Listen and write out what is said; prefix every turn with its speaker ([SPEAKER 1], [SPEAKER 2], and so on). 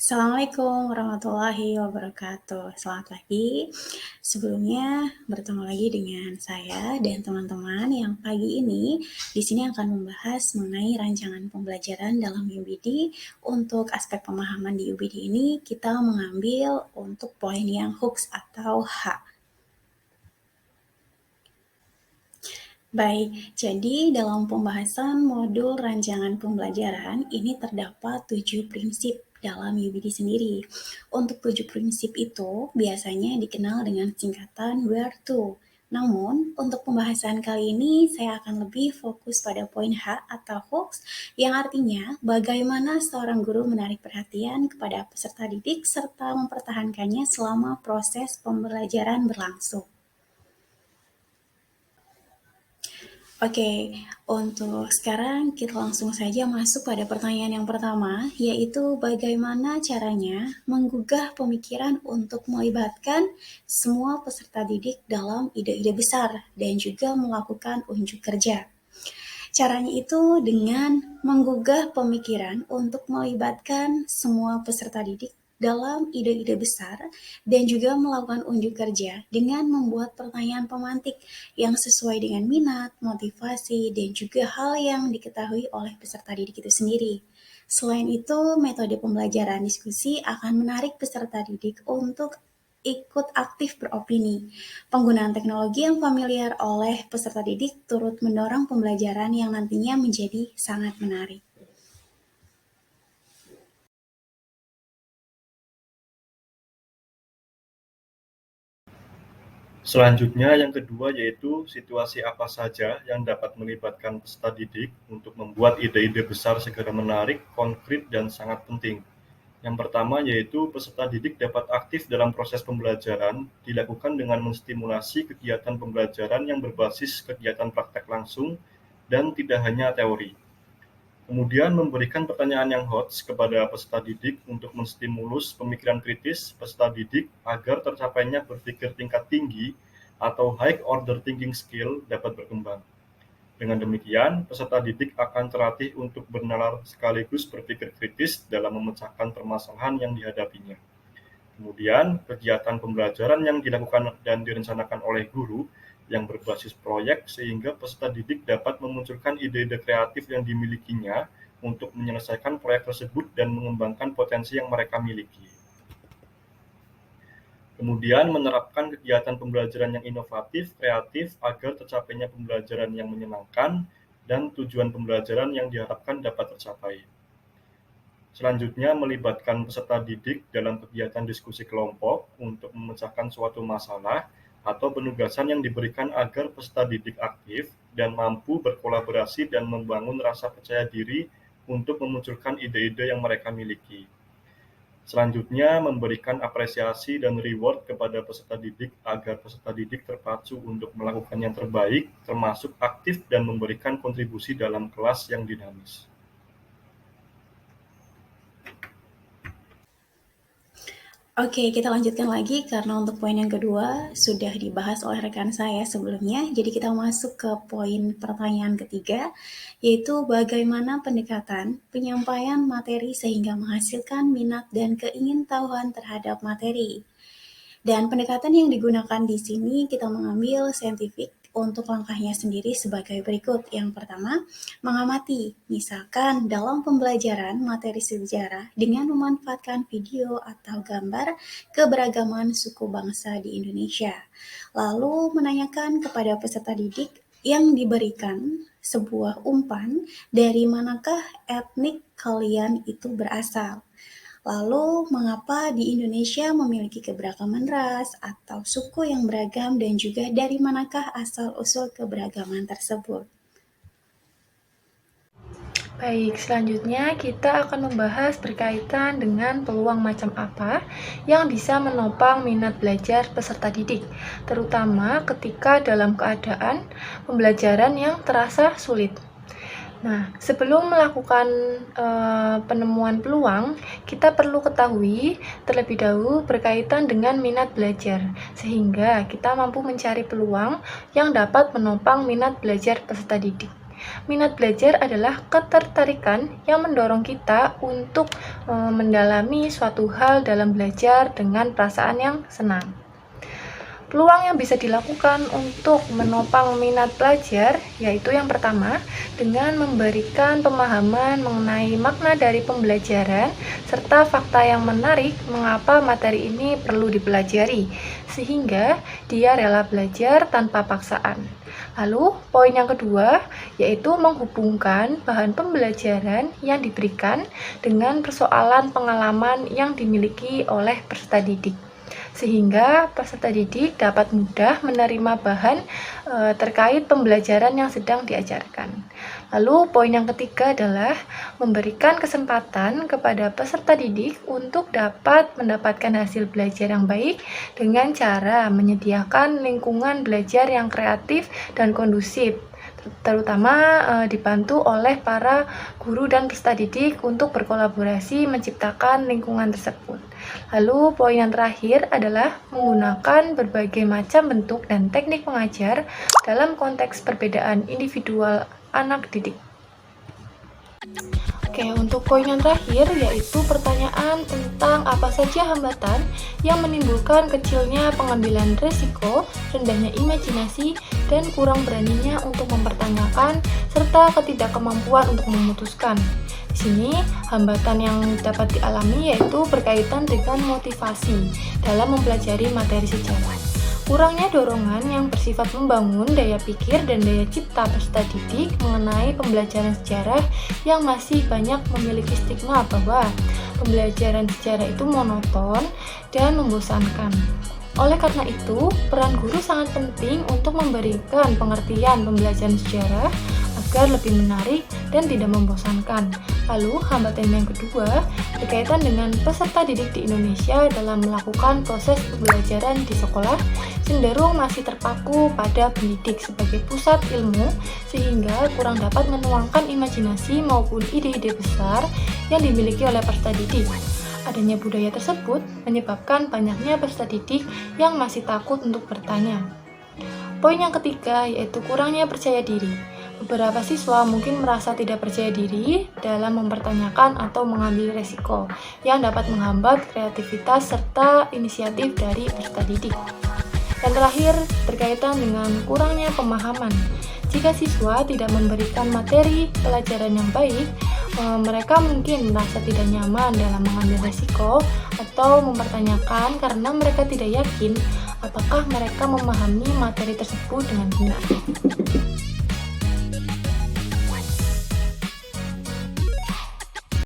[SPEAKER 1] Assalamualaikum warahmatullahi wabarakatuh. Selamat pagi. Sebelumnya bertemu lagi dengan saya dan teman-teman yang pagi ini di sini akan membahas mengenai rancangan pembelajaran dalam UBD. Untuk aspek pemahaman di UBD ini kita mengambil untuk poin yang hooks atau H. Baik, jadi dalam pembahasan modul rancangan pembelajaran ini terdapat 7 prinsip dalam UBD sendiri. Untuk 7 prinsip itu biasanya dikenal dengan singkatan where to. Namun, untuk pembahasan kali ini saya akan lebih fokus pada poin H atau hooks yang artinya bagaimana seorang guru menarik perhatian kepada peserta didik serta mempertahankannya selama proses pembelajaran berlangsung. Oke, untuk sekarang kita langsung saja masuk pada pertanyaan yang pertama, yaitu bagaimana caranya menggugah pemikiran untuk melibatkan semua peserta didik dalam ide-ide besar dan juga melakukan unjuk kerja. Caranya itu dengan menggugah pemikiran untuk melibatkan semua peserta didik dalam ide-ide besar dan juga melakukan unjuk kerja dengan membuat pertanyaan pemantik yang sesuai dengan minat, motivasi, dan juga hal yang diketahui oleh peserta didik itu sendiri. Selain itu, metode pembelajaran diskusi akan menarik peserta didik untuk ikut aktif beropini. Penggunaan teknologi yang familiar oleh peserta didik turut mendorong pembelajaran yang nantinya menjadi sangat menarik.
[SPEAKER 2] Selanjutnya yang kedua yaitu situasi apa saja yang dapat melibatkan peserta didik untuk membuat ide-ide besar segera menarik, konkret, dan sangat penting. Yang pertama yaitu peserta didik dapat aktif dalam proses pembelajaran dilakukan dengan menstimulasi kegiatan pembelajaran yang berbasis kegiatan praktek langsung dan tidak hanya teori. Kemudian memberikan pertanyaan yang hot kepada peserta didik untuk menstimulus pemikiran kritis peserta didik agar tercapainya berpikir tingkat tinggi atau high order thinking skill dapat berkembang. Dengan demikian, peserta didik akan terlatih untuk bernalar sekaligus berpikir kritis dalam memecahkan permasalahan yang dihadapinya. Kemudian, kegiatan pembelajaran yang dilakukan dan direncanakan oleh guru yang berbasis proyek sehingga peserta didik dapat memunculkan ide-ide kreatif yang dimilikinya untuk menyelesaikan proyek tersebut dan mengembangkan potensi yang mereka miliki. Kemudian menerapkan kegiatan pembelajaran yang inovatif, kreatif agar tercapainya pembelajaran yang menyenangkan dan tujuan pembelajaran yang diharapkan dapat tercapai. Selanjutnya, melibatkan peserta didik dalam kegiatan diskusi kelompok untuk memecahkan suatu masalah atau penugasan yang diberikan agar peserta didik aktif dan mampu berkolaborasi dan membangun rasa percaya diri untuk memunculkan ide-ide yang mereka miliki. Selanjutnya, memberikan apresiasi dan reward kepada peserta didik agar peserta didik terpacu untuk melakukan yang terbaik, termasuk aktif dan memberikan kontribusi dalam kelas yang dinamis.
[SPEAKER 1] Oke, kita lanjutkan lagi karena untuk poin yang kedua sudah dibahas oleh rekan saya sebelumnya. Jadi kita masuk ke poin pertanyaan ketiga, yaitu bagaimana pendekatan penyampaian materi sehingga menghasilkan minat dan keingintahuan terhadap materi. Dan pendekatan yang digunakan di sini kita mengambil saintifik untuk langkahnya sendiri sebagai berikut. Yang pertama, mengamati. Misalkan dalam pembelajaran materi sejarah dengan memanfaatkan video atau gambar keberagaman suku bangsa di Indonesia. Lalu menanyakan kepada peserta didik yang diberikan sebuah umpan dari manakah etnik kalian itu berasal. Lalu, mengapa di Indonesia memiliki keberagaman ras atau suku yang beragam dan juga dari manakah asal-usul keberagaman tersebut?
[SPEAKER 3] Baik, selanjutnya kita akan membahas berkaitan dengan peluang macam apa yang bisa menopang minat belajar peserta didik, terutama ketika dalam keadaan pembelajaran yang terasa sulit. Nah, sebelum melakukan penemuan peluang, kita perlu ketahui terlebih dahulu berkaitan dengan minat belajar, sehingga kita mampu mencari peluang yang dapat menopang minat belajar peserta didik. Minat belajar adalah ketertarikan yang mendorong kita untuk mendalami suatu hal dalam belajar dengan perasaan yang senang. Peluang yang bisa dilakukan untuk menopang minat belajar yaitu yang pertama, dengan memberikan pemahaman mengenai makna dari pembelajaran serta fakta yang menarik mengapa materi ini perlu dipelajari, sehingga dia rela belajar tanpa paksaan. Lalu, poin yang kedua yaitu menghubungkan bahan pembelajaran yang diberikan dengan persoalan pengalaman yang dimiliki oleh peserta didik, sehingga peserta didik dapat mudah menerima bahan terkait pembelajaran yang sedang diajarkan. Lalu poin yang ketiga adalah memberikan kesempatan kepada peserta didik untuk dapat mendapatkan hasil belajar yang baik dengan cara menyediakan lingkungan belajar yang kreatif dan kondusif, terutama dibantu oleh para guru dan peserta didik untuk berkolaborasi menciptakan lingkungan tersebut. Lalu poin yang terakhir adalah menggunakan berbagai macam bentuk dan teknik mengajar dalam konteks perbedaan individual anak didik. Oke, untuk poin yang terakhir yaitu pertanyaan tentang apa saja hambatan yang menimbulkan kecilnya pengambilan risiko, rendahnya imajinasi, dan kurang beraninya untuk mempertanyakan, serta ketidakmampuan untuk memutuskan. Di sini, hambatan yang dapat dialami yaitu berkaitan dengan motivasi dalam mempelajari materi sejarah. Kurangnya dorongan yang bersifat membangun daya pikir dan daya cipta peserta didik mengenai pembelajaran sejarah yang masih banyak memiliki stigma bahwa pembelajaran sejarah itu monoton dan membosankan. Oleh karena itu, peran guru sangat penting untuk memberikan pengertian pembelajaran sejarah agar lebih menarik dan tidak membosankan. Lalu, hambatan yang kedua berkaitan dengan peserta didik di Indonesia dalam melakukan proses pembelajaran di sekolah cenderung masih terpaku pada pendidik sebagai pusat ilmu sehingga kurang dapat menuangkan imajinasi maupun ide-ide besar yang dimiliki oleh peserta didik. Adanya budaya tersebut menyebabkan banyaknya peserta didik yang masih takut untuk bertanya. Poin yang ketiga yaitu kurangnya percaya diri. Beberapa siswa mungkin merasa tidak percaya diri dalam mempertanyakan atau mengambil resiko yang dapat menghambat kreativitas serta inisiatif dari peserta didik. Yang terakhir, berkaitan dengan kurangnya pemahaman. Jika siswa tidak memberikan materi pelajaran yang baik, mereka mungkin merasa tidak nyaman dalam mengambil resiko atau mempertanyakan karena mereka tidak yakin apakah mereka memahami materi tersebut dengan benar.